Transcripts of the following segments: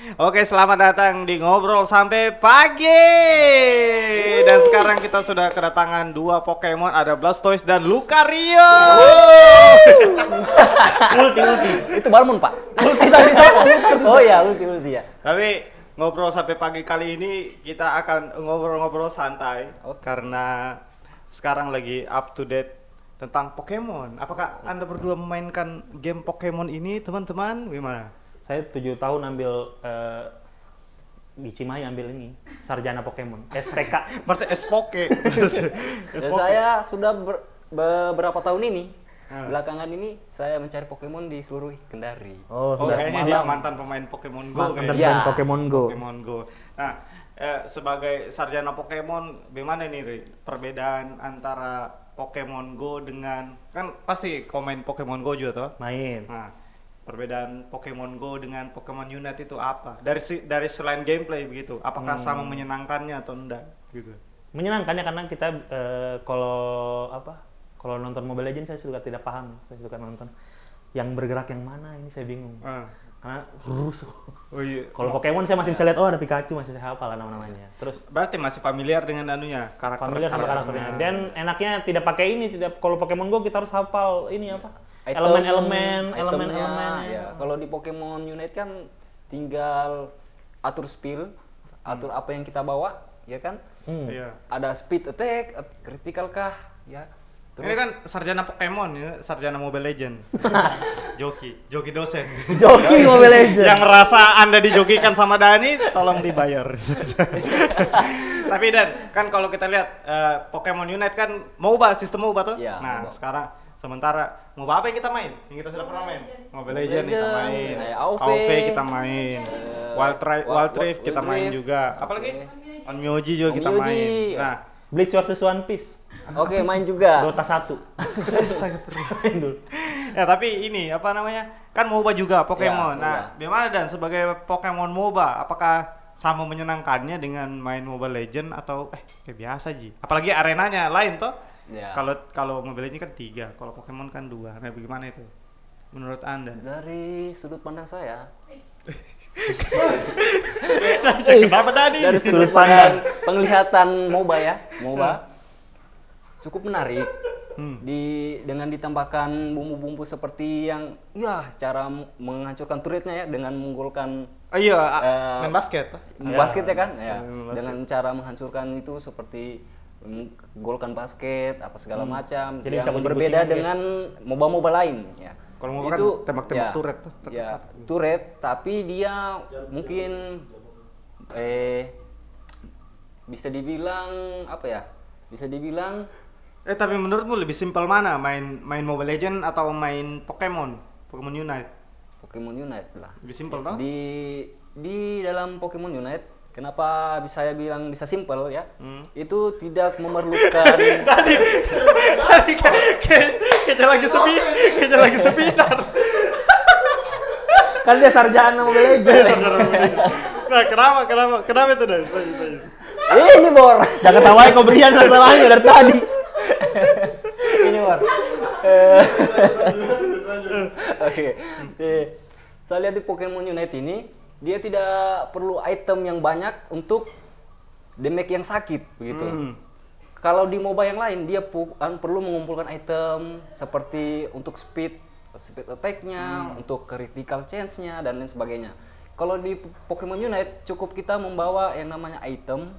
Oke, selamat datang di Ngobrol Sampai Pagi. Dan sekarang kita sudah kedatangan dua Pokemon, ada Blastoise dan Lucario. Ulti. Itu Balmon, Pak. Ulti tadi saya. Oh ya, ulti ya. Tapi Ngobrol Sampai Pagi kali ini kita akan ngobrol-ngobrol santai karena sekarang lagi up to date tentang Pokemon. Apakah Anda berdua memainkan game Pokemon ini, teman-teman? Gimana? Saya 7 tahun ambil di Cimahi ambil ini sarjana Pokemon SPK. Berarti Espoke. Dan saya sudah beberapa tahun ini, belakangan ini saya mencari Pokemon di seluruh Kendari. Oh, kayaknya dia mantan pemain Pokemon Go. Mantan Ya. Pokemon Go. Pokemon Go. Nah, sebagai sarjana Pokemon, gimana nih Ri, perbedaan antara Pokemon Go dengan, kan pasti kau main Pokemon Go juga toh? Main. Nah, perbedaan Pokemon Go dengan Pokemon Unite itu apa? Dari selain gameplay begitu, apakah sama menyenangkannya atau enggak gitu? Menyenangkannya karena kita kalau nonton Mobile Legends saya suka tidak paham. Saya suka nonton yang bergerak yang mana ini saya bingung. Karena rusuh. Oh iya. Kalau Pokemon saya masih bisa lihat, oh ada Pikachu, masih saya hafal lah nama-namanya. Terus Berarti masih familiar dengan anunya, familiar sama karakternya. Dan enaknya tidak pakai ini, kalau Pokemon Go kita harus hafal ini apa? Elemen-elemen. Ya. Kalau di Pokemon Unite kan tinggal atur skill, atur apa yang kita bawa, ya kan? Iya. Ada speed attack, critical kah, ya. Ini kan sarjana Pokemon ya, sarjana Mobile Legends. Joki dosen. Joki Mobile Legends. Yang merasa Anda dijokikan sama Dani, tolong dibayar. Tapi Dan, kan kalau kita lihat Pokemon Unite kan MOBA, sistem MOBA tuh. Ya, nah, MOBA. sekarang sementara MOBA apa yang kita main? Yang kita sudah pernah main? Mobile Legends kita main. AoV kita main. Wild Rift kita main juga. Apalagi? Onmyoji juga kita Onmyoji, main. ya. Nah, Bleach versus One Piece. Oke, main juga. Dota 1. Main dulu. ya tapi ini apa namanya, kan MOBA juga Pokemon. Ya, Nah, gimana Dan sebagai Pokemon MOBA, apakah sama menyenangkannya dengan main Mobile Legend atau kayak biasa Ji? Apalagi arenanya lain toh. Ya. Kalau Mobile Legend kan 3, kalau Pokemon kan 2. Nah, bagaimana itu menurut Anda? Dari sudut pandang saya, Kenapa Dani? dari sudut pandang penglihatan MOBA ya, MOBA cukup menarik. Dengan ditambahkan bumbu-bumbu seperti yang cara menghancurkan turretnya ya, dengan menggolkan Main basket. basket ya kan ya, main basket. dengan cara menghancurkan itu seperti menggolkan basket apa segala macam, Jadi yang bisa kunci-kuncian, berbeda guys. dengan MOBA lain ya. Kalau MOBA kan tembak-tembak turret tuh. Ya, turret, tapi dia mungkin bisa dibilang apa ya? Bisa dibilang Tapi menurutmu lebih simpel mana, main Mobile Legend atau main Pokemon Unite? Pokemon Unite lah. Lebih simpel toh? Di dalam Pokemon Unite, kenapa saya bilang bisa simple ya? Itu tidak memerlukan Tadi kayak lagi seminar. Kan dia sarjana Mobile Legends. Nah, kenapa itu Dan? ini Bor. Jangan ketawain kau Brian masalahnya dari tadi. Ini Bor. Oke. Saya lihat di Pokemon Unite ini, dia tidak perlu item yang banyak untuk damage yang sakit begitu. Kalau di MOBA yang lain dia perlu mengumpulkan item seperti untuk speed attack-nya, untuk critical chance-nya dan lain sebagainya. Kalau di Pokemon Unite cukup kita membawa yang namanya item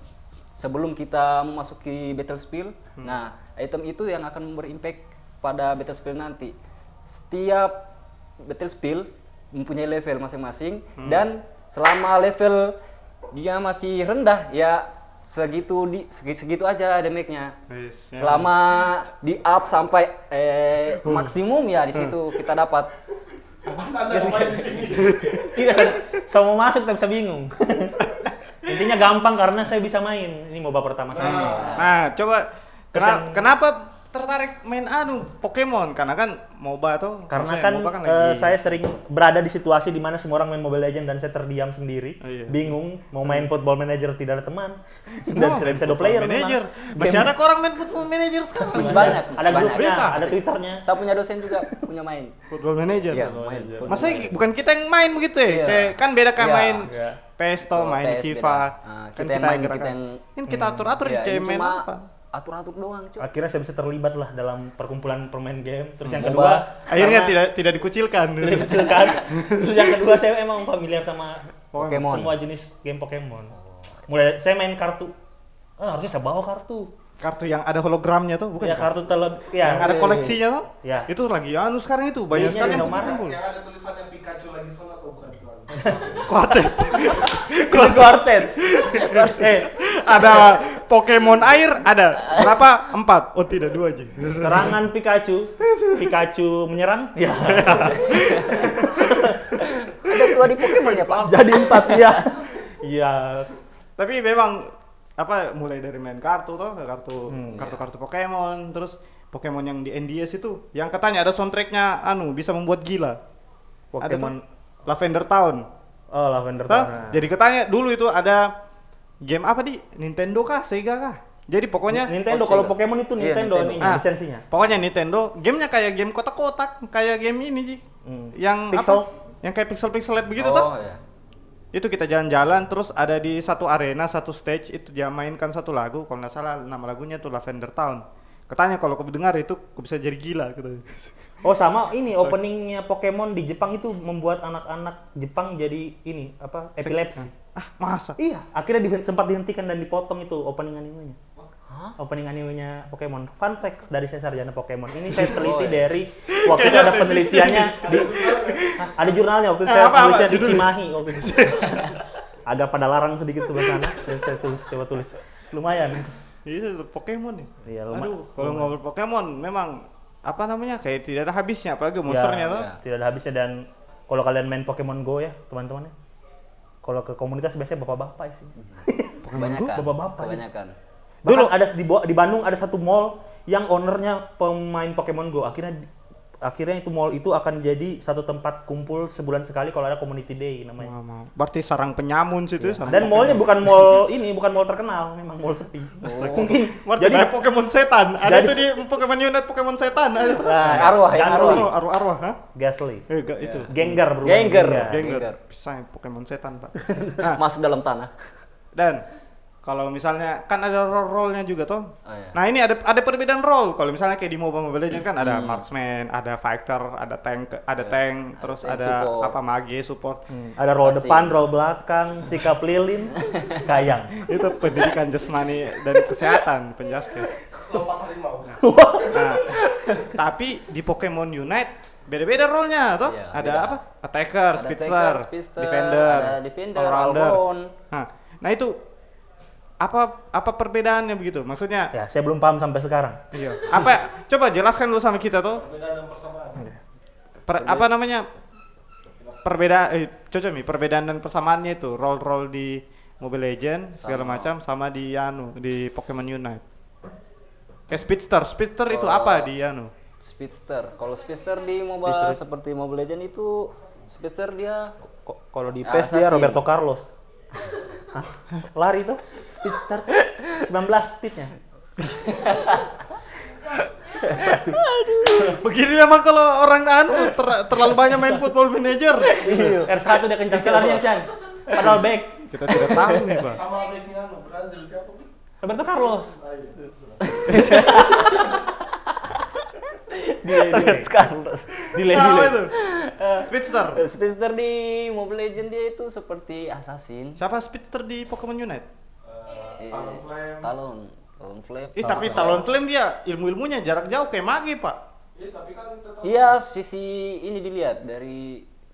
sebelum kita memasuki battle spell. Nah, item itu yang akan berimpact pada battle spell nanti. Setiap battle spell mempunyai level masing-masing dan selama level dia masih rendah ya segitu aja damage-nya. Yes, Selama di up sampai maksimum ya di situ kita dapat. Tidak, saya mau masuk tapi bisa bingung. Intinya gampang karena saya bisa main. Ini MOBA pertama saya. Nah, coba kenapa tertarik main Pokemon karena kan MOBA tuh. Karena maksudnya kan, MOBA lagi. saya sering berada di situasi di mana semua orang main Mobile Legends dan saya terdiam sendiri, Iya. bingung mau main Football Manager tidak ada teman dan No, tidak main bisa 2 Football player Manager. memang. Masih Game- ada kok orang main Football Manager sekarang. Masih banyak, ada masih banyak. grupnya, Bisa. ada Twitternya. Saya punya dosen juga punya main. Football Manager. Iya, main. Masa bukan kita yang main begitu ya? Iya. Kayak kan beda kayak Iya. main Iya. PES toh, Oh, main PS FIFA. beda. Kan Kita yang main, gerakan. kita yang Kan kita atur-atur Iya, kayak ini main cuma apa. atur-atur doang, cuy. Akhirnya saya bisa terlibat lah dalam perkumpulan pemain game. Terus yang MOBA. kedua, Akhirnya karena tidak dikucilkan. dikecilkan. Terus yang kedua saya emang familiar sama Pokemon. semua jenis game Pokemon. Mulai saya main kartu. Harusnya saya bawa kartu. Kartu yang ada hologramnya tuh, bukan? Ya kartu yang ada Iya. koleksinya tuh. Ya. Itu lagi sekarang itu banyak Belinya sekali di yang nomor. kumpul. Yang ada tulisannya Pikachu lagi sholat atau bukan itu? Quartet. Quartet. Ada Pokemon air ada berapa? 4. Oh tidak, 2 aja. Serangan Pikachu menyerang. Ya. Ada tua di Pokemon ya, Pak. Jadi 4 ya. Iya. Tapi memang mulai dari main kartu tuh, kartu Pokemon, terus Pokemon yang di NDS itu yang katanya ada soundtracknya bisa membuat gila. Ada Pokemon tuh, Lavender Town. Oh, Lavender Tuh, Town. jadi katanya dulu itu ada game apa di Nintendo kah, Sega kah? Jadi pokoknya Nintendo Oh, kalau Sega. Pokemon itu Iya, Nintendo Nintendo. nih Ah. lisensinya. Pokoknya Nintendo, gamenya kayak game kotak-kotak, kayak game ini Ji. Yang Pixel. Yang kayak pixel-pixelet begitu Oh, tuh. iya. Itu kita jalan-jalan terus ada di satu arena, satu stage itu dia mainkan satu lagu, kalau nggak salah nama lagunya tuh Lavender Town. Katanya kalau kau dengar itu kau bisa jadi gila gitu. Oh, sama ini openingnya Pokemon di Jepang itu membuat anak-anak Jepang jadi ini epilepsi. Masa? Iya, akhirnya sempat dihentikan dan dipotong itu opening animenya. Opening animenya Pokemon. Fun facts dari saya sarjana Pokemon. Ini saya teliti iya. dari waktu itu Kayaknya ada tesis penelitiannya di ada jurnalnya waktu itu saya apa tulisnya di judulnya? Cimahi waktu itu. Agak pada larang sedikit sebelah sana dan saya coba tulis. Lumayan. Iya, itu Pokemon nih. Iya, Aduh, kalau ngobrol Pokemon memang kayak tidak ada habisnya, apalagi monsternya tuh. Ya, tidak ada habisnya. Dan kalau kalian main Pokemon Go ya teman-teman ya, kalau ke komunitas biasanya bapak-bapak sih. Kebanyakan. Bapak-bapak. Kebanyakan. Dulu ada di Bandung ada satu mall yang ownernya pemain Pokemon Go. Akhirnya itu mall itu akan jadi satu tempat kumpul sebulan sekali kalau ada community day namanya. Berarti sarang penyamun situ ya. Dan mallnya bukan mall terkenal, memang mall sepi. Mungkin Berarti jadi banyak Pokemon setan. Ada jadi- tuh di Pokemon Unit Pokemon setan ada. Nah, arwah ya, Gasly. arwah. Arwah, hah? Gasly, Itu. Gengar berubah. Gengar. Gengar. Bisa Pokemon setan, Pak. Nah, Masuk dalam tanah. dan kalau misalnya kan ada role-nya juga tuh. Oh, iya. Nah, ini ada perbedaan role. Kalau misalnya kayak di Mobile Legends kan ada marksman, ada fighter, ada tank, terus tank ada support. mage support. Ada roll Asing. depan, roll belakang, sikap lilin, kayang. Itu pendidikan jasmani dan kesehatan penjaskes. Lompat harimau. Nah, tapi di Pokemon Unite beda-beda role-nya tuh. Iya, ada beda. apa? Attacker, Ada speedster, Speedster, defender, ada defender, all-rounder. all-round. Nah, itu apa perbedaannya begitu? Maksudnya Ya, saya belum paham sampai sekarang. iya. Coba jelaskan dulu sama kita tuh. Perbedaan dan persamaan. Apa namanya? Perbedaan dan persamaannya itu role di Mobile Legends segala macam sama di di Pokemon Unite. Kayak Speedster itu apa di Speedster. Kalau Speedster di MOBA seperti Mobile Legends itu Speedster dia Kalau di Ah, PES dia assassin. Roberto Carlos. Hah? Lari tuh, speedster 19 speednya. Begini memang kalau orang terlalu banyak main Football Manager. R1 dia kencang larinya Chan. Padahal back. Kita tidak tahu nih, Pak. Sama backnya Brazil siapa? Roberto Carlos. Roberto Carlos. Delay. Apa itu? Speedster. Speedster di Mobile Legends dia itu seperti assassin. Siapa Speedster di Pokemon Unite? Talon Flame. Talon Flame. Tapi Talonflame dia ilmu-ilmunya jarak jauh kayak mage, Pak. Iya, tapi kan tetap Iya, sisi ini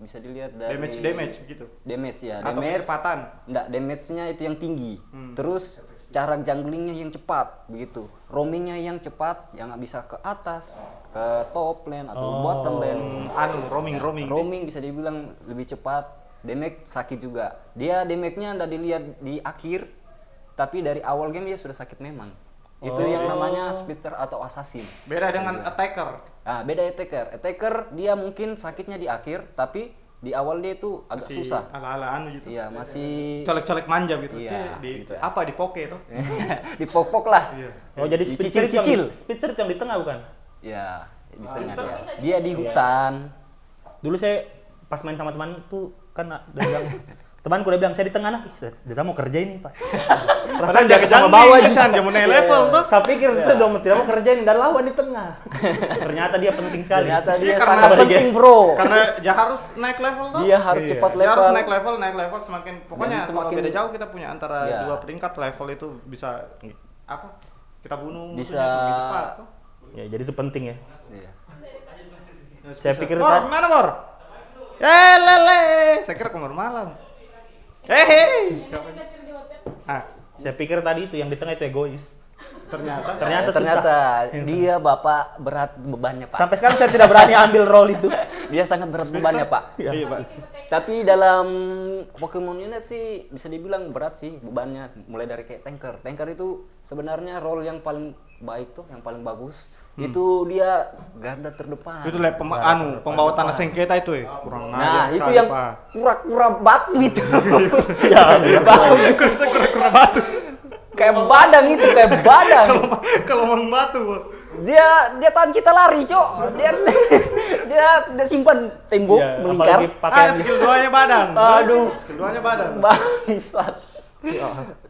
bisa dilihat dari Damage gitu. Damage ya, Atau damage. kecepatan. Enggak, damage-nya itu yang tinggi. Terus cara junglingnya yang cepat begitu. Roamingnya yang cepat, yang bisa ke atas, ke top lane atau bottom lane. Roaming. Roaming bisa dibilang lebih cepat. Damage sakit juga. Dia damage-nya enggak dilihat di akhir, tapi dari awal game dia sudah sakit memang. Itu yang namanya speedster atau assassin. Beda dengan attacker. Nah, beda attacker. Attacker dia mungkin sakitnya di akhir, tapi di awal dia itu agak Masih susah. ala-ala anu gitu. Iya, masih Colek-colek manja gitu. Iya, Di gitu. apa di poke itu? dipok-pok lah. Iya. Oh, jadi Dicicil-cicil. Speedster yang di tengah bukan? Ya, di tengah dia. Dia di hutan. Dulu saya pas main sama teman tuh kan dia bilang temanku udah bilang saya di tengah nah, dia mau kerja ini pak. Perasaan jaga sama bawah aja. Dia mau naik level tuh. Saya pikir itu dong tidak mau kerjain dan lawan di tengah. Ternyata dia penting sekali. Ternyata dia Iya, sangat karena- penting, bro. Karena dia harus naik level tuh. Dia harus Iya. cepat Dia harus level. naik level semakin pokoknya Dan kalau semakin- beda jauh kita punya antara Iya. dua peringkat level itu bisa apa? Kita bunuh Bisa- musuhnya lebih cepat tuh. Ya, jadi itu penting ya. Iya. Saya pikir Bor, mana Bor? Lele, saya kira kamar malam. Hehe. Ah, Saya pikir tadi itu yang di tengah itu egois. ternyata Ternyata dia bapak berat bebannya, Pak. Sampai sekarang saya tidak berani ambil role itu. Dia sangat berat bebannya, Pak. Iya, Pak. Tapi dalam Pokemon Unite sih bisa dibilang berat sih bebannya, mulai dari kayak tanker. Tanker itu sebenarnya role yang paling baik tuh, yang paling bagus. Itu dia garda terdepan. Itu lah pembawa tanah sengketa itu ya. Kurang Nah, ajar itu sekali, yang Pak. kura-kura batu itu. Ya, Kura-kura batu. Kayak badang itu, kayak badang. Kalau mau batu, Bor. Dia tahan kita lari, Cok. Dia simpan tembok Iya, melingkar. apalagi pakaian skill 2-nya badan. Aduh. Skill 2-nya badan. Bangsat.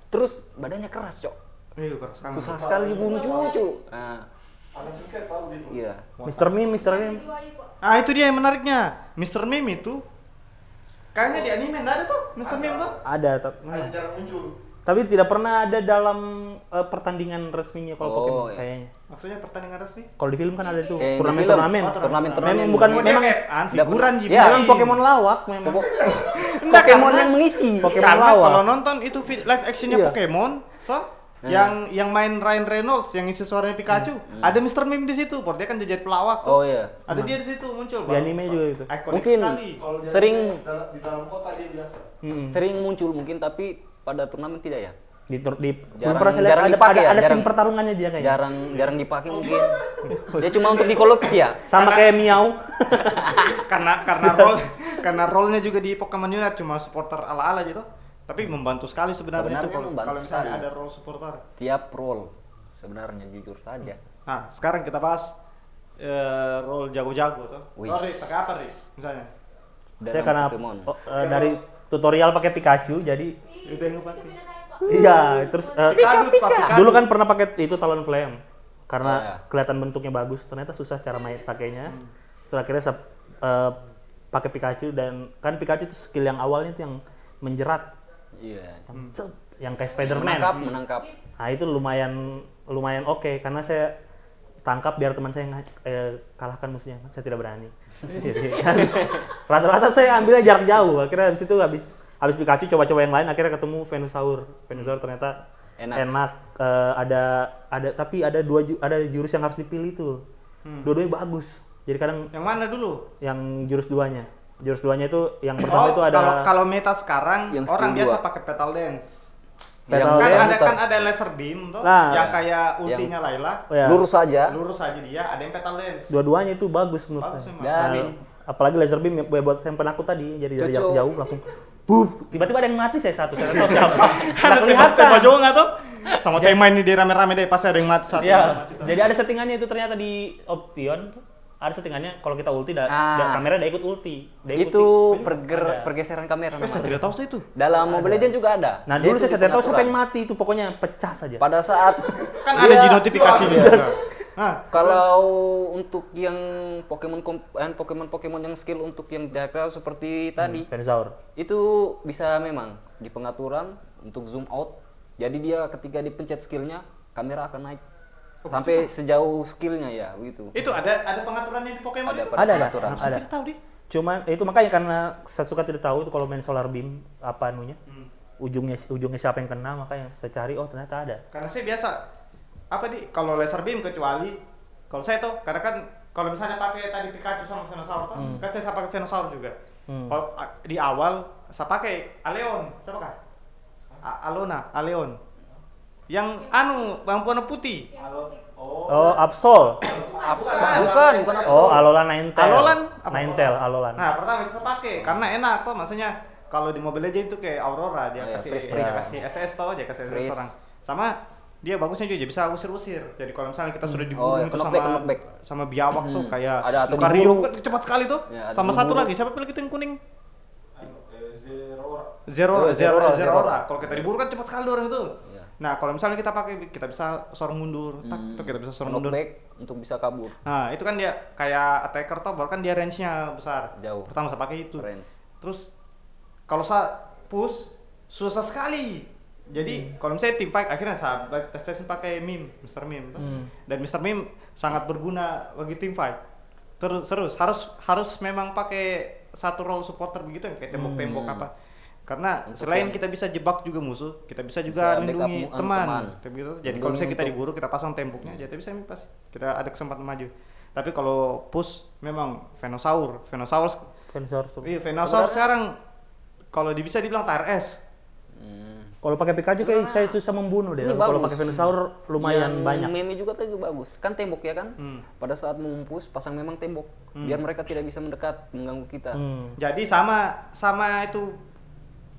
Terus badannya keras, Cok. Iya, keras banget. Susah sekali dibunuh cucu. Nah, Ada singkat tahu gitu. iya. Mr. Mime. Ah, itu dia yang menariknya. Mr. Mime itu kayaknya di anime enggak ada tuh, Mr. Mime tuh. Ada, Ada jarang muncul. tapi tidak pernah ada dalam pertandingan resminya kalau Oh, Pokemon iya. kayaknya. Maksudnya pertandingan resmi? Kalau di film kan ada itu Kayak di turnamen-turnamen. film. Oh, turnamen-turnamen. Memang bukan Oh, dia memang kayak figuran Ji. Ya. memang Pokemon lawak memang. Enggak, Pokemon karena- yang mengisi. Pokemon Karena lawak. kalau nonton itu live actionnya Iya. Pokemon, toh yang main Ryan Reynolds yang isi suaranya Pikachu, ada Mr. Mime di situ, Bor. Dia kan jadi pelawak. Oh iya. Ada dia di situ muncul, Di anime juga itu. Ikonik Mungkin sekali. Kalau dia Sering- di dalam kota dia biasa. Sering muncul mungkin tapi pada turnamen tidak ya. Belum Jarang- pernah saya lihat jarang ada dipakai ya, ada scene jarang. pertarungannya dia kayaknya. Jarang dipakai mungkin. Dia cuma untuk dikoleksi ya. Sama kayak Miau. karena role-nya juga di Pokemon Unite cuma supporter ala-ala gitu. Tapi membantu sekali sebenarnya itu Sebenarnya membantu kalau misalnya sekali. ada role supporter. Tiap role sebenarnya jujur saja. Nah, sekarang kita bahas role jago-jago tuh. Wih. Ri, pakai apa, Ri? Misalnya. Saya Dalam karena Pokemon. dari tutorial pakai Pikachu jadi Itu yang pakai. iya terus Pika. dulu kan pernah pakai itu Talonflame karena Oh, iya. kelihatan bentuknya bagus ternyata susah cara main pakainya terus akhirnya saya pakai Pikachu dan kan Pikachu itu skill yang awalnya itu yang menjerat Iya. yang kayak Spider-Man Menangkap. nah itu lumayan oke karena saya tangkap biar teman saya kalahkan musuhnya saya tidak berani rata-rata saya ambilnya jarak jauh akhirnya habis itu habis Pikachu coba-coba yang lain akhirnya ketemu Venusaur ternyata enak. Tapi ada ada jurus yang harus dipilih tuh dua-duanya bagus jadi kadang Yang mana dulu? yang jurus duanya itu yang pertama itu ada kalau meta sekarang Yang orang skill biasa dua. pakai petal dance. Petal Kan dance. ada kan ada laser beam tuh Nah. yang kayak ultinya Layla. oh ya, Lurus saja. Lurus aja dia, ada yang petal dance. dua-duanya itu bagus menurut Bagus saya emang. Dan apalagi laser beam yang buat saya penakut tadi jadi dari jarak Cocok. jauh langsung tiba-tiba ada yang mati saya satu saya tahu siapa nggak Ada kelihatan tembak jauh nggak tuh? Sama tema ini di rame-rame deh pasti ada yang mati satu. ya jadi ada settingannya itu ternyata di Option tuh, ada settingannya kalau kita ulti kamera udah ikut ulti itu Ada. pergeseran kamera Saya namanya. tidak tahu sih itu. Dalam Mobile Legends juga ada. nah Dia dulu itu saya tidak tahu siapa yang pengaturan. mati itu pokoknya pecah saja Pada saat Kan ada di notifikasi juga. Nah, kalau untuk yang Pokemon yang skill untuk yang jaga seperti tadi Venusaur itu bisa memang di pengaturan untuk zoom out. Jadi dia ketika dipencet skillnya kamera akan naik sampai sejauh skillnya ya begitu. itu ada pengaturannya di Pokemon Ada itu. pada Ada. pengaturan. Saya tidak tahu deh. cuman itu makanya karena saya suka tidak tahu itu kalau main Solar Beam apa anunya ujungnya siapa yang kena makanya saya cari oh ternyata ada Karena saya biasa apa di kalau laser beam kecuali kalau saya tuh karena kan kalau misalnya pakai tadi Pikachu sama Venusaur tuh kan saya pakai Venusaur juga. Kalau di awal saya pakai Aleon, siapa kah? Aleon. Yang yang warna putih. Oh, Absol. Bukan apa? Oh, Alolan Ninetales. Alolan apa? Alolan. Nah, pertama bisa pakai karena enak kok, maksudnya kalau di Mobile Legends itu kayak Aurora dia Oh, iya, kasih freeze. kasih SS toh aja kasih SS Freeze. orang. Sama dia bagusnya juga bisa usir-usir. Jadi kalau misalnya kita sudah Oh, diburu iya, itu knockback. sama biawak tuh kayak Ada atau Lucario diburu. kan cepat sekali tuh. Ya, ada Sama satu diburu. lagi siapa pilih itu yang kuning? Zero. Zero. Kalau kita diburu kan cepat sekali orang itu. Iya. Nah, kalau misalnya kita pakai kita bisa sorong mundur, tuh kita bisa sorong mundur. Knockback untuk bisa kabur. Nah, itu kan dia kayak attacker toh, baru kan dia range-nya besar. Jauh. Pertama saya pakai itu. Range. Terus kalau saya push susah sekali. Jadi kalau misalnya tim fight akhirnya saya tes pakai Mr. Meme. Toh. Dan Mr. Meme sangat berguna bagi tim fight. Terus harus memang pakai satu role supporter begitu yang kayak tembok-tembok apa. Karena Untuk selain yang- kita bisa jebak juga musuh, kita bisa juga Bisa lindungi backup teman. teman. Begitu. Jadi kalau misalnya kita Untuk- diburu, kita pasang temboknya aja, bisa pas kita ada kesempatan maju. Tapi kalau push memang Venusaur iya Venusaur sekarang kalau bisa dibilang TRS. Kalau pakai Pikachu kayak saya susah membunuh deh. Ini Kalau bagus. pakai Venusaur lumayan Yang banyak. Meme juga tadi bagus. Kan tembok ya kan? Pada saat mengumpus pasang memang tembok. Biar mereka tidak bisa mendekat mengganggu kita. Jadi sama itu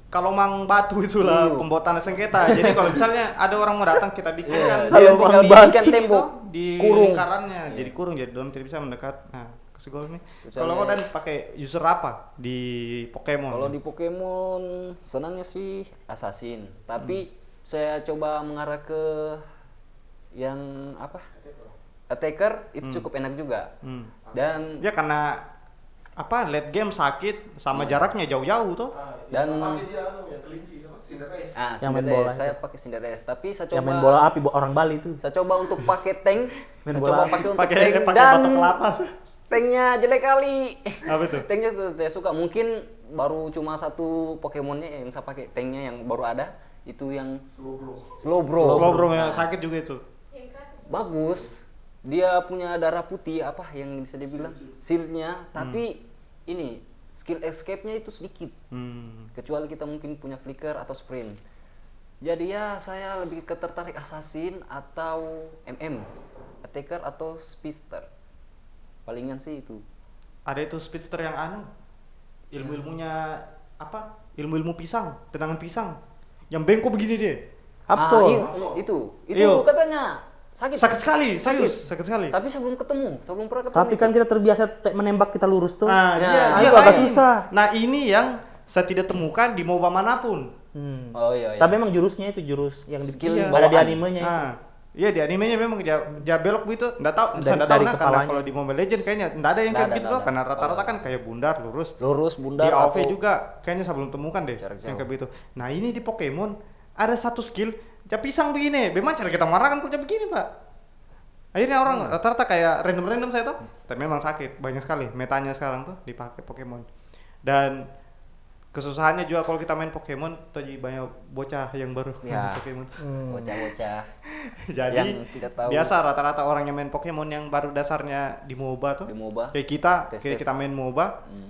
kalau mang batu itulah Iya. pembuatan sengketa. Jadi kalau misalnya ada orang mau datang kita bikin kan Kalau Dia mang tinggal batu bikin tembok di kurung. lingkarannya, jadi kurung jadi dalam tidak bisa mendekat. Nah, kasih gol nih. Misalnya- Kalau kau dan pakai user apa di Pokemon? Kalau di Pokemon senangnya sih Assassin, tapi saya coba mengarah ke yang apa? Attacker itu cukup enak juga. Dan Ya karena apa late game sakit sama jaraknya jauh-jauh tuh. Dan- pakai dia yang kelinci, Cinderace. Yang main Cinderace, bola saya pakai Cinderace, tapi saya coba Yang main bola api orang Bali tuh. saya coba untuk pakai tank. Main Saya bola coba api. pakai untuk Pakai tank pakai dan batok kelapa. tanknya jelek kali. Apa itu? Tanknya saya suka, mungkin baru cuma satu Pokemonnya yang saya pakai tanknya yang baru ada itu yang Slowbro. Slow bro sakit juga itu. Bagus. Dia punya darah putih apa yang bisa dibilang shieldnya, tapi ini skill escape-nya itu sedikit. Kecuali kita mungkin punya flicker atau sprint. Jadi ya saya lebih tertarik Assassin atau MM, Attacker atau Speedster. Palingan sih itu. Ada itu speedster yang ilmu-ilmunya apa? Ilmu-ilmu pisang, tendangan pisang. Yang bengkok begini dia. Absol. Itu Iyo. katanya sakit. Sakit sekali, serius, sakit sekali. Tapi sebelum pernah ketemu. Tapi kan kita terbiasa menembak kita lurus tuh. Nah, Ya, dia itu agak lain. susah. Nah, ini yang saya tidak temukan di MOBA manapun. Oh iya. Tapi emang jurusnya itu jurus yang Skill ada di bawaan. animenya itu. Nah, iya di animenya memang dia belok begitu. Enggak tahu, saya enggak tahu Dari nah, karena kepalanya. kalau di Mobile Legends kayaknya enggak ada yang kayak Nggak ada, begitu nggak loh, ada. karena rata-rata kan kayak bundar lurus. Lurus bundar Di AoV atau- juga kayaknya saya belum temukan deh Jarak yang jauh. kayak begitu. Nah, ini di Pokemon ada satu skill, dia pisang begini. Bagaimana cara kita marahkan punya begini, Pak? Akhirnya orang rata-rata kayak random saya tuh, tapi memang sakit banyak sekali metanya sekarang tuh dipakai Pokemon. Dan kesusahannya juga kalau kita main Pokemon tadi banyak bocah yang baru Ya. main Pokemon. Bocah-bocah. Jadi Yang tidak tahu. biasa rata-rata orang yang main Pokemon yang baru dasarnya di MOBA tuh. Di MOBA. Kayak kita, Tes-tes. kayak kita main MOBA,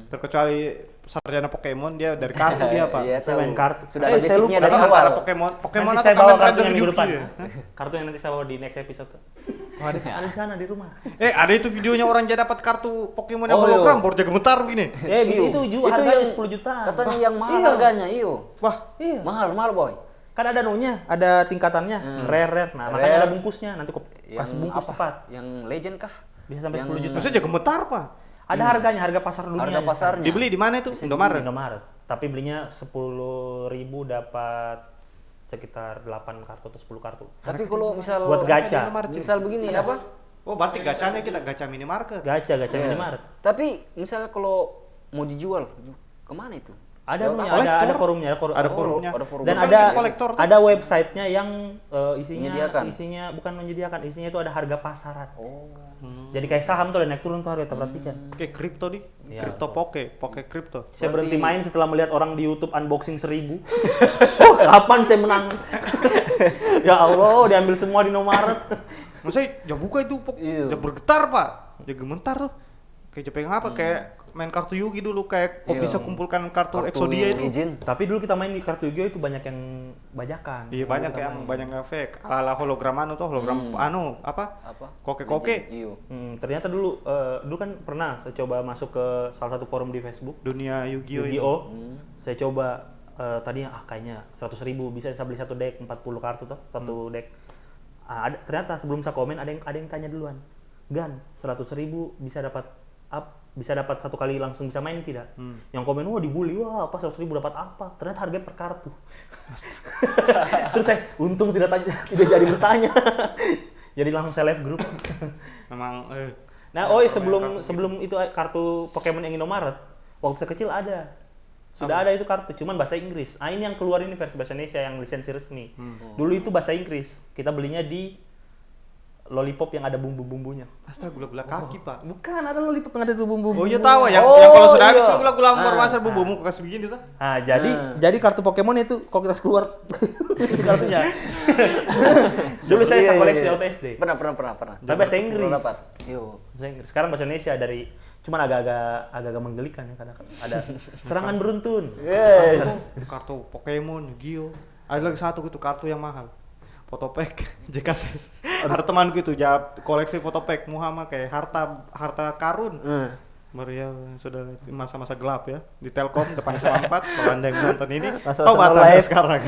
terkecuali sarjana Pokemon dia dari kartu dia Pak. Iya, Saya tahu. main kartu. Sudah ada saya basicnya lupa. dari Atau awal. antara Pokemon Nanti atau saya bawa Kamen Rider kartunya minggu Ryuki depan. ya. Kartunya nanti saya bawa di next episode. Oh, ada di sana di rumah. Ada itu videonya orang dia dapat kartu Pokemon yang Oh, hologram iya. baru jaga gemetar begini. Itu juga Itu harganya yang 10 jutaan. Katanya yang mahal Iya. harganya, iyo. Wah, Iya. Mahal boy. Kan ada nunya, ada tingkatannya, rare. Nah, makanya Rare. ada bungkusnya. Nanti kok kasih bungkus apa? tepat. Yang legend kah? Bisa sampai Yang 10 juta. maksudnya jaga gemetar Pak. Ada harganya, harga pasar dunia. Harga pasarnya. Dibeli di mana itu? Indomaret. Indomaret. Tapi belinya 10.000 dapat sekitar 8 kartu atau 10 kartu. Tapi kalau misal Buat gacha. misal begini apa? Oh, berarti gacanya kita gacha minimarket. Gacha Iya. minimarket. Tapi misal kalau mau dijual kemana itu? Ada Lewat nunya, kolektor. ada forumnya, Ada forumnya. ada forum. Dan Bukan ada itu kolektor tuh. ada websitenya yang Menyediakan. isinya bukan menyediakan, isinya itu ada harga pasaran. Oh. Jadi kayak saham tuh ada naik turun tuh harga, kita perhatikan. Kayak kripto di. Iya. Kripto poke kripto. Saya berhenti main setelah melihat orang di YouTube unboxing 1000. Oh, kapan saya menang? Ya Allah, diambil semua di Indomaret. Maksudnya ya buka itu Iya. ya bergetar Pak. Ya gemetar tuh. Kayak jepeng apa kayak main kartu Yugi dulu kayak kok Iya. bisa kumpulkan kartu Exodia itu. Legend. Tapi dulu kita main di kartu Yu-Gi-Oh itu banyak yang bajakan. Iya banyak Kita yang main. banyak yang fake. Ala hologram hologram apa? Apa? Koke-koke. Iya. Ternyata dulu kan pernah saya coba masuk ke salah satu forum di Facebook Dunia Yu-Gi-Oh. itu. Yu-Gi-Oh. Saya coba tadinya kayaknya 100.000 bisa beli satu deck 40 kartu toh, satu deck. Ternyata sebelum saya komen ada yang tanya duluan. Gan, 100.000 bisa dapat satu kali langsung bisa main tidak? Yang komen, wah dibully, wah apa 100.000 dapat apa? Ternyata harganya per kartu. Terus saya untung tidak jadi bertanya. Jadi langsung saya live grup. Memang Nah, sebelum itu kartu Pokemon yang Indomaret, waktu saya kecil ada. Sudah ada itu kartu, cuman bahasa Inggris. Ini yang keluar ini versi bahasa Indonesia yang lisensi resmi. Dulu itu bahasa Inggris. Kita belinya di Lollipop yang ada bumbu-bumbunya. astaga gula-gula kaki, Pak. Bukan, ada Lollipop yang ada bumbu-bumbu. Oh iya tahu yang Oh, kalau sudah habis iya. gula-gula ampor masa bumbu kasih begini tuh. Nah, jadi kartu Pokemon itu kalau kita keluar kartunya. Dulu saya Iya, koleksi iya. waktu SD. Pernah. Tapi bahasa Inggris. Belum dapat. Iya. Bahasa Inggris. Sekarang bahasa Indonesia cuman agak menggelikan ya kadang ada serangan beruntun. Yes. Kartu Pokemon, Yu-Gi-Oh. Ada lagi satu gitu kartu yang mahal. Fotopack JKT. Ada temanku itu koleksi fotopack Muhammad kayak harta karun. Baru ya sudah masa-masa gelap ya di Telkom depan SMA 4 kalau Anda yang menonton ini Masa-masa tahu no Anda life. sekarang.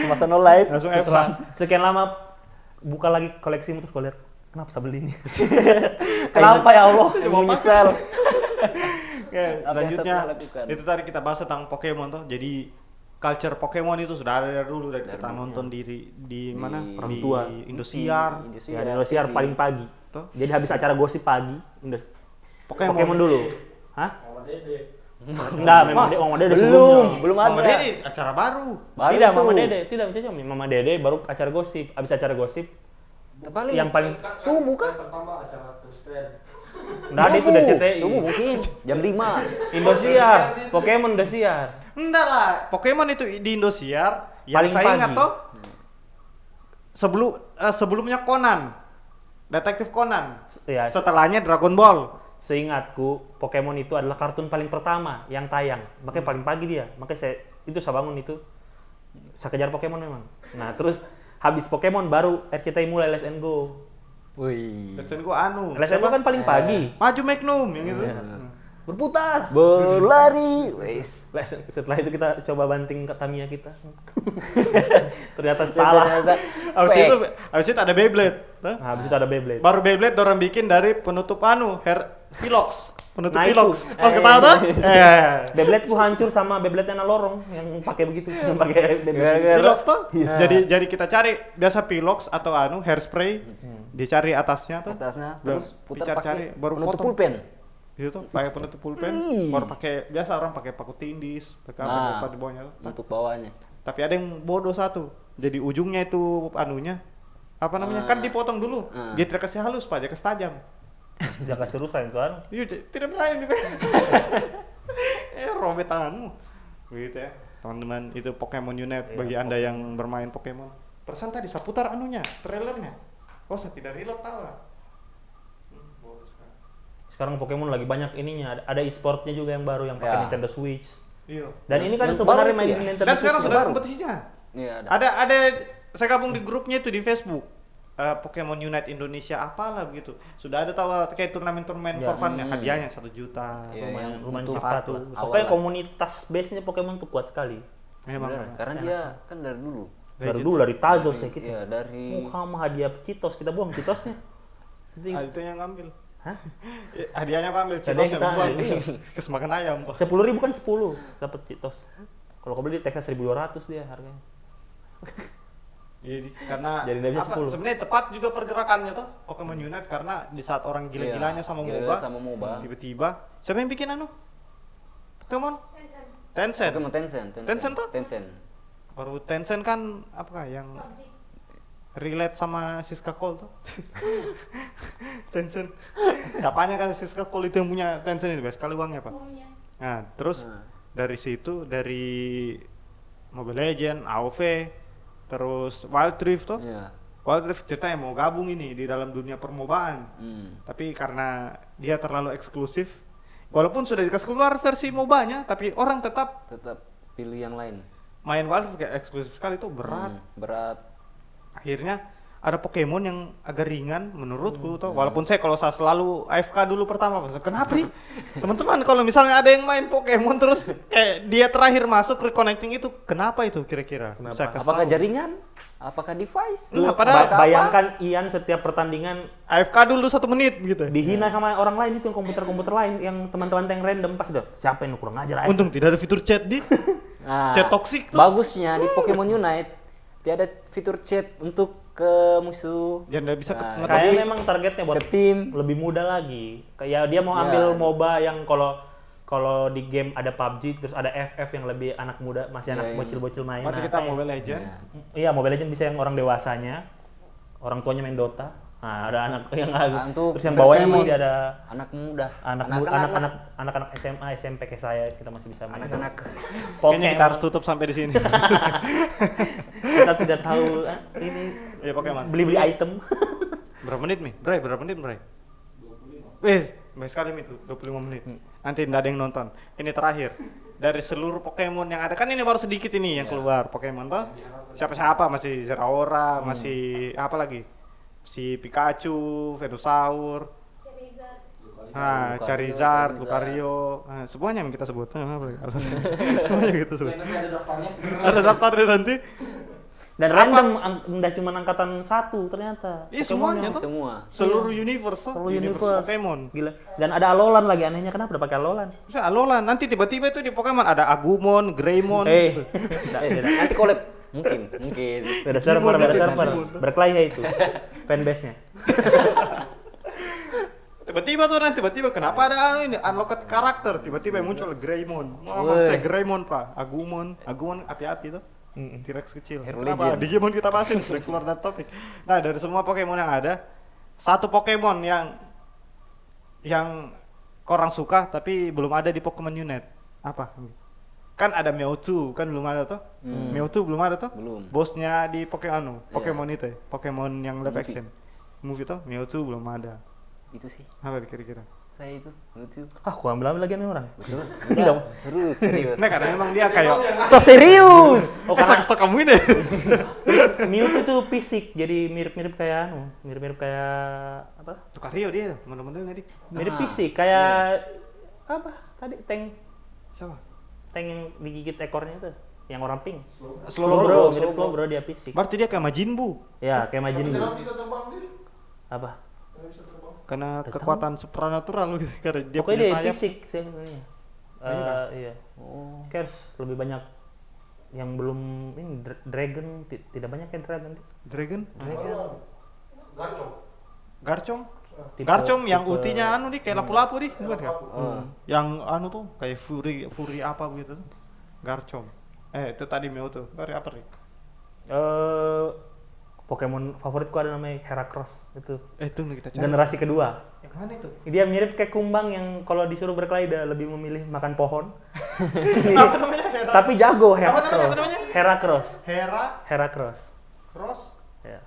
Masa no live. Langsung Setelah F1. sekian lama buka lagi koleksimu terus gue lihat kenapa saya beli ini? Kenapa ya Allah? Menyesal. Oke, Apa yang selanjutnya setelah lakukan? itu tadi kita bahas tentang Pokemon tuh. Jadi culture Pokemon itu sudah ada dari dulu dari kita nonton di mana? orang Di tua. Indosiar. Ya, di Indosiar paling pagi. Tuh. Jadi habis acara gosip pagi, Pokemon dulu. Hah? Enggak, memang Mama Dede sebelumnya. Belum Mama ada. Dede acara baru. Tidak, tuh. Mama Dede, tidak Mama Dede baru acara gosip. Habis acara gosip Paling yang paling subuh kah? Pertama acara Kristen. enggak ada itu dari CTI. Subuh mungkin jam 5. Indosiar, Pokemon Indosiar. Enggak lah, Pokemon itu di Indosiar yang Paling saya ingat pagi. toh sebelumnya Conan. Detektif Conan. Ya, Setelahnya Dragon Ball. seingatku Pokemon itu adalah kartun paling pertama yang tayang. Makanya paling pagi dia. Makanya saya bangun itu. Saya kejar Pokemon memang. Nah, terus habis Pokemon baru RCTI mulai Let's and Go. Wih. Let's Go anu. Let's and Go kan paling pagi. Maju Magnum yang itu. Berputar. Berlari. Wes. Setelah itu kita coba banting ke Tamiya kita. Ternyata salah. Habis itu ada Beyblade. Tuh. Nah, habis itu ada Beyblade. Baru Beyblade orang bikin dari penutup Pilox. Penutup Nah, itu. Pilox. Pas ketawa tuh. Beyblade ku hancur sama Beyblade yang lorong yang pakai begitu, yang pakai Beyblade. Pilox tuh. Jadi kita cari biasa Pilox atau hairspray. Dicari atasnya tuh. Atasnya Baru terus putar dicari-cari, pakai baru penutup potong. pulpen. Gitu tuh, pakai penutup pulpen, baru pakai biasa orang pakai paku tindis, pakai apa di bawahnya. Untuk bawahnya. Tapi ada yang bodoh satu. Jadi ujungnya itu anunya apa namanya? Kan dipotong dulu. Dia tidak kasih halus, Pak, dia kasih tajam. Dia kasih rusak itu kan. Iya, tidak berani juga. Robek tanganmu. Begitu ya. Teman-teman, itu Pokemon Unite bagi Anda yang bermain Pokemon. Perasaan tadi saya putar anunya, trailernya. Oh, saya tidak reload tahu lah. Sekarang Pokemon lagi banyak ininya, ada e-sportnya juga yang baru yang pakai Ya. Nintendo Switch. Iya. Dan ini kan Yang sebenarnya baru main itu di ya? Nintendo Dan Switch sekarang yang sudah ada baru. kompetisinya. Iya, ada. Ada saya gabung di grupnya itu di Facebook. Pokemon Unite Indonesia apalah begitu. Sudah ada tahu kayak turnamen-turnamen for fun ya, hadiahnya 1 juta. Iya, Lumayan untuk cepat tuh, tuh. awal Pokoknya lah. komunitas base-nya Pokemon tuh kuat sekali. Memang. Beneran, karena dia kan dari dulu. Dari dulu dari Tazos ya kita. Iya, dari Muhammad hadiah Citos, kita buang Citosnya. Itu yang ngambil. Hah? Hadiahnya aku ambil Hadiah Citos kita yang buat. ambil. Kesemakan ayam, Pak. 10.000 kan 10 dapat Citos. Kalau kau beli TK 1.200 dia harganya. Jadi karena Jadi nggak bisa 10. sebenarnya tepat juga pergerakannya tuh Pokemon Unite karena di saat orang gila-gilanya sama gila-gila MOBA, sama MOBA. tiba-tiba siapa yang bikin anu? Pokemon? Tencent. Pokemon Tencent. Tencent tuh? Tencent. Baru Tencent kan apa yang relate sama Siska Call tuh. Tencent. Siapanya kan Siska Call itu yang punya Tencent itu, sekali uangnya, Pak. Nah, terus dari situ dari Mobile Legend, AoV, terus Wild Rift tuh. Iya. Wild Rift ceritanya mau gabung ini di dalam dunia permobaan. Tapi karena dia terlalu eksklusif, Walaupun sudah dikasih keluar versi MOBA-nya, tapi orang tetap pilih yang lain. main Wild Rift kayak eksklusif sekali itu berat. Berat. Akhirnya ada Pokemon yang agak ringan menurutku tuh. Walaupun saya selalu AFK dulu pertama. Kenapa nih? Teman-teman kalau misalnya ada yang main Pokemon terus kayak dia terakhir masuk reconnecting itu, kenapa itu kira-kira? Kenapa? Saya kasih Apakah tahu. jaringan? Apakah device? Lah, padahal Bayangkan Ian setiap pertandingan AFK dulu 1 menit gitu. dihina sama orang lain itu, komputer-komputer lain yang teman-teman yang random pas udah siapa yang kurang ajar aja. Untung tidak ada fitur chat di Nah, chat toxic tuh. bagusnya di Pokemon Unite tiada fitur chat untuk ke musuh. Ya nggak bisa Nah, Kayaknya memang targetnya buat ke tim. lebih mudah lagi. Kayak dia mau Ya. ambil MOBA yang kalau di game ada PUBG terus ada FF yang lebih anak muda, masih anak Iya, bocil-bocil main. Berarti Nah, kita kayak- Mobile Legend. Ya. Iya, Mobile Legends bisa yang orang dewasanya, orang tuanya main Dota. Nah, ada anak yang untuk terus yang bawahnya versi masih ada Anak muda. anak-anak SMA, SMP kayak saya, kita masih bisa main. Anak-anak. Kayaknya kita harus tutup sampai di sini. Kita tidak tahu ini Ya Pokemon. beli-beli item. Berapa menit nih? Berapa menit, Bray? 25 sekali itu 25 menit. Nanti nggak ada yang nonton. Ini terakhir. Dari seluruh Pokemon yang ada, kan ini baru sedikit ini yang keluar Pokemon toh. Siapa-siapa masih Zeraora, masih apa lagi? Si Pikachu, Venusaur, nah, Charizard, Lucario, nah, semuanya yang kita sebut. Semuanya yang kita sebut. Nanti ada daftarnya. Ada daftarnya nanti. Dan Apa? random enggak cuma angkatan 1 ternyata. Iya, Pokemonnya. semuanya tuh. Semua. Seluruh universe tuh. Seluruh universe. Pokemon. Gila. Dan ada Alolan lagi, anehnya kenapa udah pakai Alolan? Bisa Alolan, nanti tiba-tiba itu di Pokemon ada Agumon, Greymon. Nanti collab. Mungkin. Beda server. Berkelahi ya itu. Fanbase-nya. Tiba-tiba kenapa ada ini unlocked karakter, tiba-tiba yang muncul Greymon. Saya Greymon Pak, Agumon api-api tuh. T-Rex kecil. Hero Kenapa? Legend. Digimon kita bahasin sudah keluar dari topik. Nah, dari semua Pokemon yang ada, satu Pokemon yang korang suka tapi belum ada di Pokemon Unite. Apa? Kan ada Mewtwo, kan belum ada tuh. Mewtwo belum ada tuh. Belum. Bosnya di Pokemon itu, Pokemon yang live Movie. action. Movie tuh Mewtwo belum ada. Itu sih. Apa kira-kira? Saya itu. Aku ambil lagi nih orang. Betul. Enggak. Serius. Nah, karena memang dia kayak So serius. Oh, karena stok kamu ini. Mewtwo tuh fisik, jadi mirip-mirip kayak mirip-mirip kayak apa? Lucario dia, model-model tadi. Mirip fisik kayak apa? Tadi tank Siapa? yang digigit ekornya itu, yang orang pink. Slowbro. Mirip Slowbro dia fisik. Berarti dia kayak Majin Buu. Ya, kayak Majin Buu. Kenapa bisa terbang dia? Apa? Kenapa bisa terbang? Karena kekuatan supranatural gitu. Karena dia Pokoknya punya dia sayap. fisik sih sebenarnya. Iya. Kers lebih banyak yang belum ini dragon tidak banyak yang dragon. Dragon? Garchomp. Garchomp? Tipe- Garchomp yang tipe- ultinya anu di kayak lapu-lapu di, bukan kan? Oh. Yang anu tuh kayak Fury apa begitu. Garchomp. Itu tadi Mewtwo. Dari apa, Rik? Pokemon favoritku ada namanya Heracross itu. Itu nih kita cari. Generasi kedua. Yang mana itu? Dia mirip kayak kumbang yang kalau disuruh berkelahi dia lebih memilih makan pohon. Apa namanya? Tapi jago Apa Heracross. namanya? Heracross. Heracross. Heracross. Ya.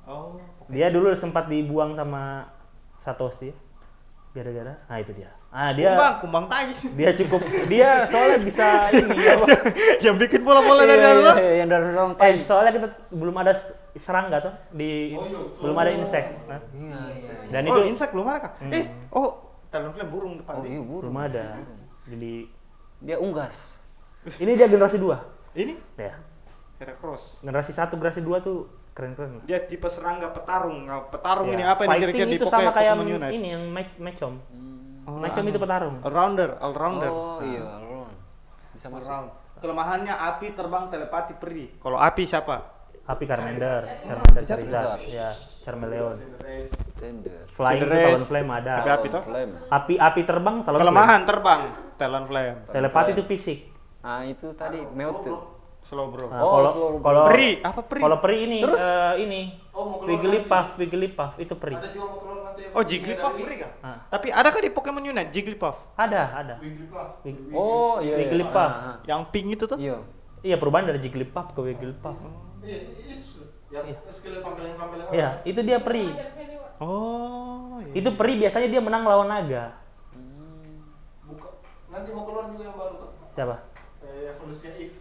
Oh. Dia dulu sempat dibuang sama Satoshi gara-gara. Nah itu dia. Ah dia Kumbang tai. dia soalnya bisa ini apa? Yang bikin bola-bola dari anu. Yang dari orang tai. Soalnya kita belum ada serangga tuh di belum ada insek. Nah, dan itu insek belum ada kah? Talonflame burung depan. Oh iya burung. belum ada. Jadi Dia unggas. ini dia generasi 2. Ini Ya. Heracross. Generasi 1, generasi 2 tuh keren-keren. Dia tipe serangga petarung. Nah, petarung Ya, ini apa ini fighting kira-kira di itu sama kayak Pokemon Unite? ini yang Macom. Oh, Macom itu petarung. All-rounder. Oh iya, Ron. Bisa masuk. All-round. Kelemahannya api, terbang, telepati, peri. Kalau api siapa? Api Charmander, Charizard, Charizard. ya, Charmeleon. Tender. Flying itu Cinderace. Talonflame ada. Api tuh? Flame. Api terbang Talonflame. Kelemahan terbang, Talonflame. Telepati itu fisik. Ah itu tadi Mewtwo. Slow bro. Nah, Oh, kalau Slowbro. kalau Peri, apa peri? Kalau peri ini ini Oh, mau keluar Wigglypuff itu peri. Ada juga mau keluar nanti. Oh, Jigglypuff peri kah? Ah. Tapi ada kah di Pokemon Unite Jigglypuff? Ada. Wigglypuff. Oh iya. Wigglypuff. Yang pink itu tuh? Iya. Iya, perubahan dari Jigglypuff ke Wigglypuff. Iya, itu. Yang skill tampil-tampil yang Iya, itu dia peri. Oh, iya. Itu peri biasanya dia menang lawan naga. Nanti mau keluar juga yang baru tuh. Siapa? Evolusinya Eve.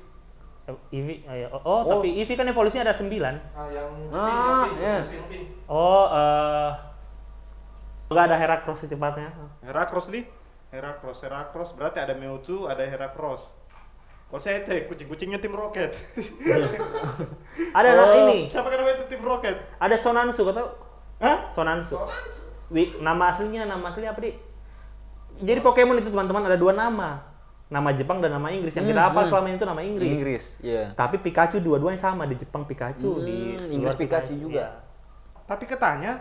Eevee. Tapi Eevee kan evolusinya ada 9. Yang pink, iya. evolusi yang pink. Enggak ada Heracross secepatnya. Heracross berarti ada Mewtwo, ada Heracross. Kalau saya itu kucing-kucingnya tim Rocket. Ada ini. Siapa kan namanya itu tim Rocket? Ada Sonansu, kau tahu? Hah? Sonansu. Nama asli apa, Dik? Jadi Pokemon itu teman-teman ada 2 nama. Nama Jepang dan nama Inggris. Yang kita hafal selama ini itu nama Inggris. Iya. Tapi Pikachu dua-duanya sama, di Jepang Pikachu, di Inggris luar Pikachu Iya. juga. Tapi katanya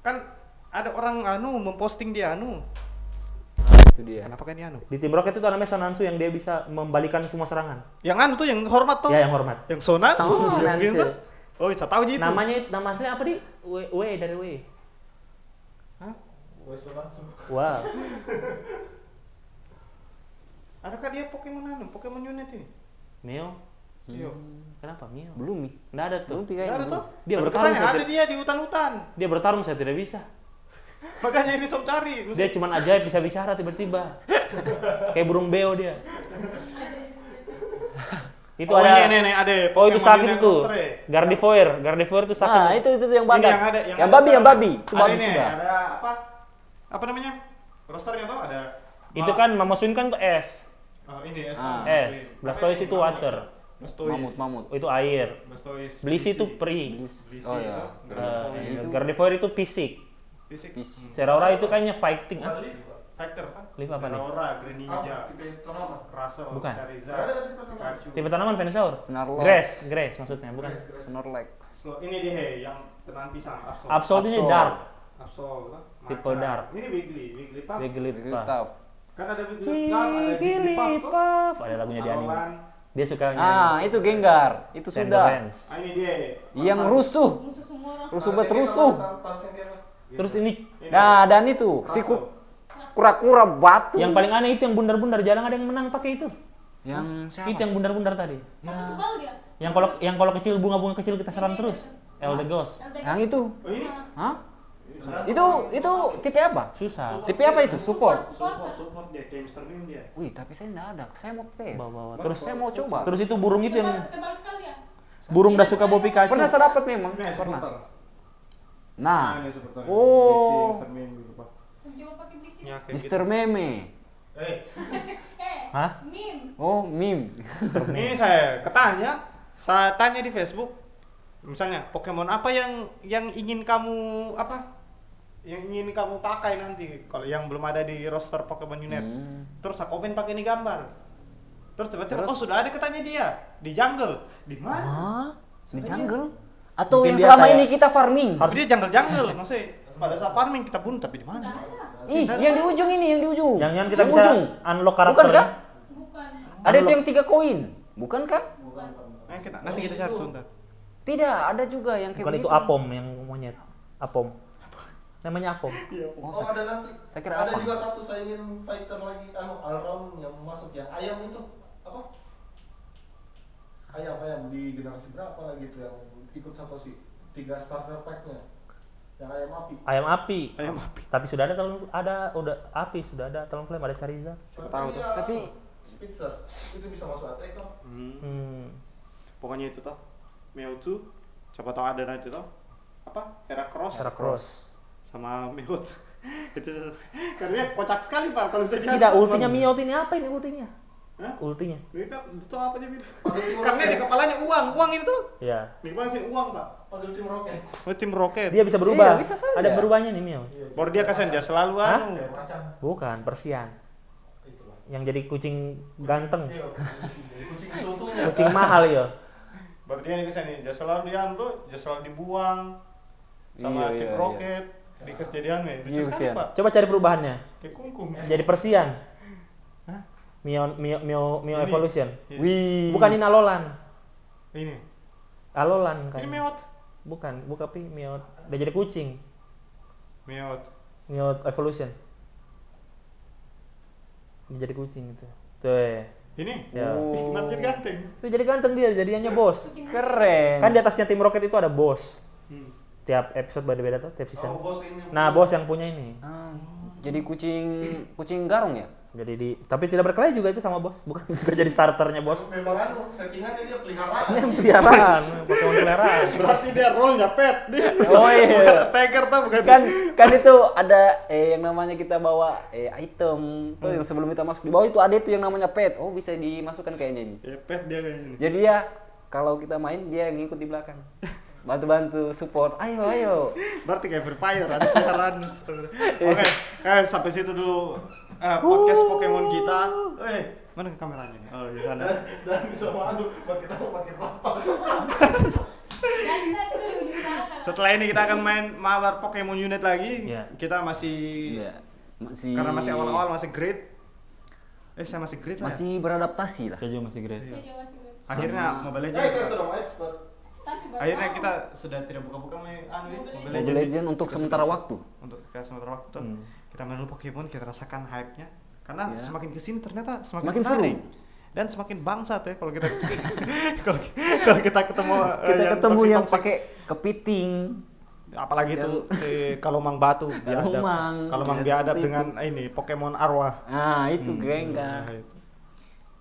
kan ada orang memposting dia Itu dia. Kenapa kan dia Di tim Rocket itu namanya Sonansu yang dia bisa membalikan semua serangan. Yang tuh yang hormat tuh. Ya, yang hormat. Yang Sonansu. Sonansu. Gitu. Oh, bisa tahu gitu. Nama asli apa, Dik? W dari W. Hah? Wes langsung. Wow. Adakah dia Pokemon unit ini? Mio. Iya. Kenapa Mio? Belum nih. Nggak ada tuh. Belum Nggak kayaknya. ada tuh. Dia Tapi bertarung katanya saya ada dia di hutan-hutan. Dia bertarung, saya tidak bisa. Makanya ini sob cari. Dia cuman ajaib bisa bicara tiba-tiba. Kayak burung beo dia. Itu Oh, ada. ini ada. Oh, itu Pokemon sakit unit itu. roster ya? Gardevoir itu sakit. Nah, itu yang Ini badak. yang ada Yang babi. ada Itu babi ini, sudah. Ada apa namanya? Rosternya tuh ada. Itu kan Mamoswine kan tuh es. Oh, ini Es. Blastoise itu water. Blastoise. Mamut. Itu air. Blastoise. Blissey itu peri. Oh ya. Itu. Gardevoir itu fisik. Fisik. Zeraora itu kayaknya fighting. Bukan lift, Pak. Factor kan? Lift apa nih? Zeraora, Greninja, Tipe tanaman. Crustle, Bukan. Charizard, Ada tipe tanaman. Pikachu. Tipe tanaman Venusaur. Snorlax. Grass maksudnya, bukan. Snorlax. So, ini dia yang teman pisang, Absol. Absol ini dark. Absol, kan? Tipe Macan. dark. Ini Wigglytuff. Wigglytuff. Kan ada Wigglytuff, ada Jigglypuff tuh. Jigglypuff. Ada lagunya di anime. Alolan. Dia suka Itu Gengar. Itu sudah. Sandorans. Ini dia. Yang rusuh. Musuh semua orang. Rusuh bet rusuh. Terus ini Nah, dan itu si kura-kura batu. yang paling aneh itu yang bundar-bundar, jarang ada yang menang pakai itu. Yang siapa? Itu yang bundar-bundar tadi. Kebal dia. Yang kalau kecil bunga-bunga kecil kita serang terus. Eldegoss. Yang itu. Oh, ini? Hah? Itu tipe apa? Susah. Tipe apa itu? Support. Support dia, kayak Mr. Mime dia. Wih, tapi saya enggak ada. Saya mau tes. Bawa-bawa. Terus saya mau coba. Terus itu burung itu yang Tebal sekali ya. burung udah suka bawa Pikachu. Pernah saya dapat memang. Ini Pernah. supporter. Nah, ini supporter. Oh. Mr. Mime gitu, Pak. Coba pakai bisi. Ya, kayak Mr. Meme. Hah? Meme. Oh, meme. gitu. Ini saya tanya di Facebook. Misalnya Pokemon apa yang ingin kamu yang ingin kamu pakai nanti kalau yang belum ada di roster Pokemon Unit. Terus aku komen pakai ini gambar. Terus tiba-tiba sudah ada katanya dia di jungle. Di mana? Hah? Di jungle? Atau Mungkin yang dia selama kayak- ini kita farming? Tapi dia jungle. Maksudnya pada saat farming kita bunuh tapi di mana? Ih, yang di ujung ini, yang di ujung. Yang kita Yang bisa ujung. unlock karakter. Bukan kah? Bukan. Ada itu yang 3 koin. Bukan kah? Nanti kita cari sebentar. Tidak, ada juga yang kayak Bukan itu begitu. Apom yang monyet. Apom. Namanya Apom. Oh, Oh, ada nanti. saya kira ada apa? juga satu saya ingin fighter lagi, all-round yang masuk yang ayam itu apa? Ayam di generasi berapa lagi itu yang ikut Satoshi? 3 starter pack-nya. Yang ayam api. Ayam api. Tapi sudah ada Talonflame, ada Charizard. Siapa tahu tuh. Tapi- Spitzer itu bisa masuk attacker. Pokoknya itu toh. Mewtwo. Siapa tahu ada nanti toh. Apa? Heracross. Sama Mewtwo. Itu karena kocak sekali Pak kalau bisa Tidak, ultinya Meowth ini apa ini ultinya? Hah? Ultinya. Itu apa dia bilang? Karena di kepalanya uang itu. Ya. Di kepala sini uang Pak. Panggil tim Rocket. Oh, tim Rocket. Dia bisa berubah. Iya, bisa saja. Ada berubahnya nih Meowth. Baru dia kasihan dia selalu Hah? Kayak macan. Bukan, Persian. Itulah. Yang jadi kucing ganteng. Iya, kucing seutuhnya. Kucing mahal ya. Baru dia nih kasihan dia selalu dia selalu dibuang sama Iya, tim iya, Rocket. Dikasih jadian nih. Lucu Iya, sekali kasihan. Pak. Coba cari perubahannya. Kayak kungkung. Jadi Persian. Hah? Mio Ini. Evolution. Iya. Wih. Bukan ini Alolan. Ini. Alolan kan. Ini Meowth. Bukan tapi Meowth. Udah jadi kucing. Meowth. Meowth Evolution. Dia jadi kucing itu. Tuh. Ini. Ya. Oh. Kenapa jadi ganteng? Itu jadi ganteng dia, jadiannya bos. Keren. Kan di atasnya tim Rocket itu ada bos. tiap episode beda-beda tuh, tiap season. Oh, bos ini. Nah, bos yang punya ini. Jadi kucing garung ya? Jadi tapi tidak berkelahi juga itu sama bos, bukan juga jadi starternya bos. Memang settingannya dia peliharaan. Ini yang peliharaan, Pokemon peliharaan. Berarti dia role-nya pet. Dia Oh iya. Tiger tuh bukan. Kan itu ada yang namanya kita bawa item tuh yang sebelum kita masuk di bawah itu ada itu yang namanya pet. Oh, bisa dimasukkan kayaknya ini. Ya, pet dia kayaknya. Jadi dia kalau kita main dia yang ngikut di belakang. Bantu-bantu support. Ayo. Berarti kayak Free Fire ada peliharaan. Oke, sampai situ dulu podcast Pokemon kita. Mana kameranya nih? Oh, di sana. Dan bisa malu makin rampas. Dan kita itu di ujung sana kan. Setelah ini kita akan main mabar Pokemon Unit lagi. Iya. Kita masih karena masih awal-awal masih grade. Saya masih grade saya. masih beradaptasi lah. Saya juga masih great. Saya juga masih belum. Akhirnya Mobile Saya Legends. sudah expert. Tapi baru Akhirnya tahu. kita sudah tidak buka-buka Mobile Mobile Legends untuk sementara waktu. Untuk sementara waktu tuh. Kita main dulu Pokemon, kita rasakan hype-nya. Karena semakin kesini ternyata semakin seru. menarik. Dan semakin bangsat ya kalau kita kalau kita ketemu Kita ketemu yang toxic-toxic. pakai kepiting. Apalagi itu si Kalomang Batu biadab. Kalomang. Kalomang Ya, biadab seperti dengan ini Pokemon Arwah. Nah, itu Gengar. Nah, itu.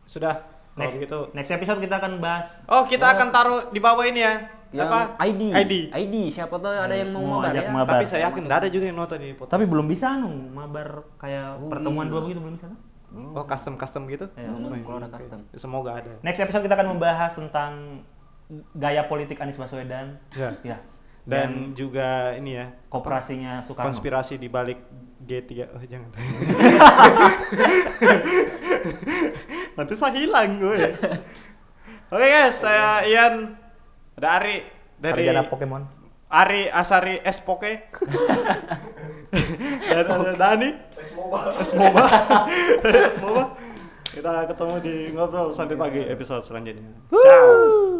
Sudah. Kalau begitu. Next episode kita akan bahas Oh, kita akan taruh di bawah ini ya. Yang Apa? ID. Siapa tahu ada yang mau mabar ajak ya. mabar. Tapi saya yakin nggak ada juga yang nonton di podcast. Tapi belum bisa mabar kayak pertemuan dua begitu belum bisa kan? Oh, custom gitu? Ya, Kalau ada custom. Semoga ada. Next episode kita akan membahas tentang gaya politik Anies Baswedan. Ya. Ya. Dan juga ini ya, Koperasinya Soekarno. konspirasi di balik G3. Oh, jangan. Nanti saya hilang gue. Oke guys, saya Ian. Ada Ari dari Sarjana Pokemon. Ari Asari S Poke. Dan ada Dani Esmoba. Kita ketemu di ngobrol sampai pagi episode selanjutnya. Ciao.